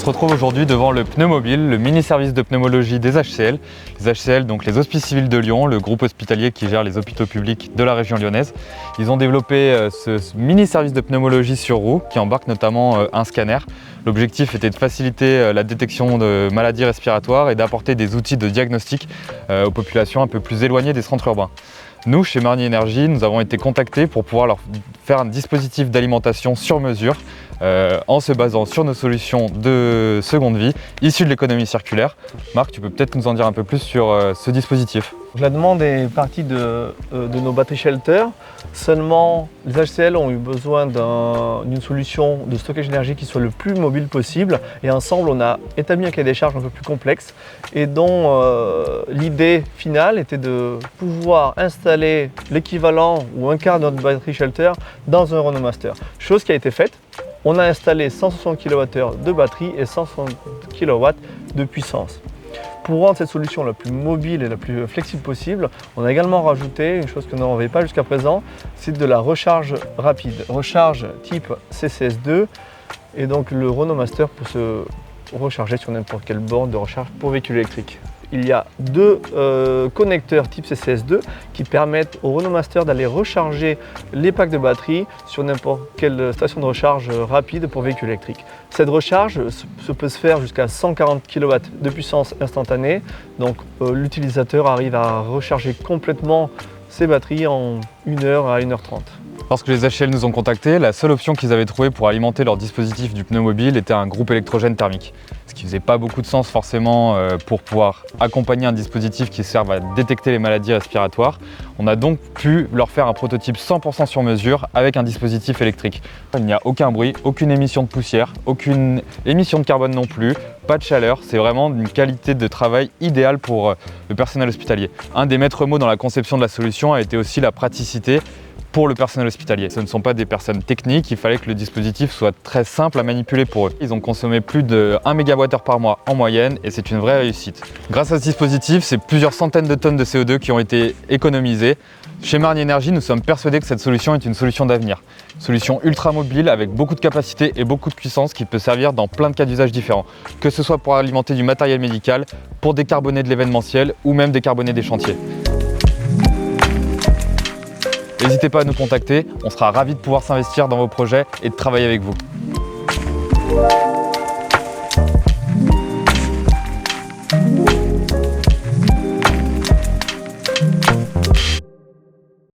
se retrouve aujourd'hui devant le Pneumobile, le mini-service de pneumologie des HCL. Les HCL, donc les Hospices Civils de Lyon, le groupe hospitalier qui gère les hôpitaux publics de la région lyonnaise. Ils ont développé ce mini-service de pneumologie sur roue qui embarque notamment un scanner. L'objectif était de faciliter la détection de maladies respiratoires et d'apporter des outils de diagnostic aux populations un peu plus éloignées des centres urbains. Nous, chez Marny Energy, nous avons été contactés pour pouvoir leur faire un dispositif d'alimentation sur mesure en se basant sur nos solutions de seconde vie issues de l'économie circulaire. Marc, tu peux peut-être nous en dire un peu plus sur ce dispositif? La demande est partie de nos battery shelters. Seulement, les HCL ont eu besoin d'une solution de stockage d'énergie qui soit le plus mobile possible. Et ensemble, on a établi un cahier des charges un peu plus complexe et dont l'idée finale était de pouvoir installer l'équivalent ou un quart de notre battery shelter dans un Renault Master. Chose qui a été faite. On a installé 160 kWh de batterie et 160 kW de puissance. Pour rendre cette solution la plus mobile et la plus flexible possible, on a également rajouté une chose que nous n'avons pas jusqu'à présent, c'est de la recharge rapide. Recharge type CCS2 et donc le Renault Master peut se recharger sur n'importe quelle borne de recharge pour véhicule électrique. Il y a deux connecteurs type CCS2 qui permettent au Renault Master d'aller recharger les packs de batterie sur n'importe quelle station de recharge rapide pour véhicule électrique. Cette recharge peut se faire jusqu'à 140 kW de puissance instantanée, donc l'utilisateur arrive à recharger complètement ses batteries en 1h à 1h30. Lorsque les HCL nous ont contactés, la seule option qu'ils avaient trouvée pour alimenter leur dispositif du pneumobile était un groupe électrogène thermique. Ce qui faisait pas beaucoup de sens forcément pour pouvoir accompagner un dispositif qui serve à détecter les maladies respiratoires. On a donc pu leur faire un prototype 100% sur mesure avec un dispositif électrique. Il n'y a aucun bruit, aucune émission de poussière, aucune émission de carbone non plus, pas de chaleur. C'est vraiment une qualité de travail idéale pour le personnel hospitalier. Un des maîtres mots dans la conception de la solution a été aussi la praticité pour le personnel hospitalier. Ce ne sont pas des personnes techniques, il fallait que le dispositif soit très simple à manipuler pour eux. Ils ont consommé plus de 1 MWh par mois en moyenne et c'est une vraie réussite. Grâce à ce dispositif, c'est plusieurs centaines de tonnes de CO2 qui ont été économisées. Chez Marny Energy, nous sommes persuadés que cette solution est une solution d'avenir. Une solution ultra mobile avec beaucoup de capacité et beaucoup de puissance qui peut servir dans plein de cas d'usage différents. Que ce soit pour alimenter du matériel médical, pour décarboner de l'événementiel ou même décarboner des chantiers. N'hésitez pas à nous contacter, on sera ravis de pouvoir s'investir dans vos projets et de travailler avec vous.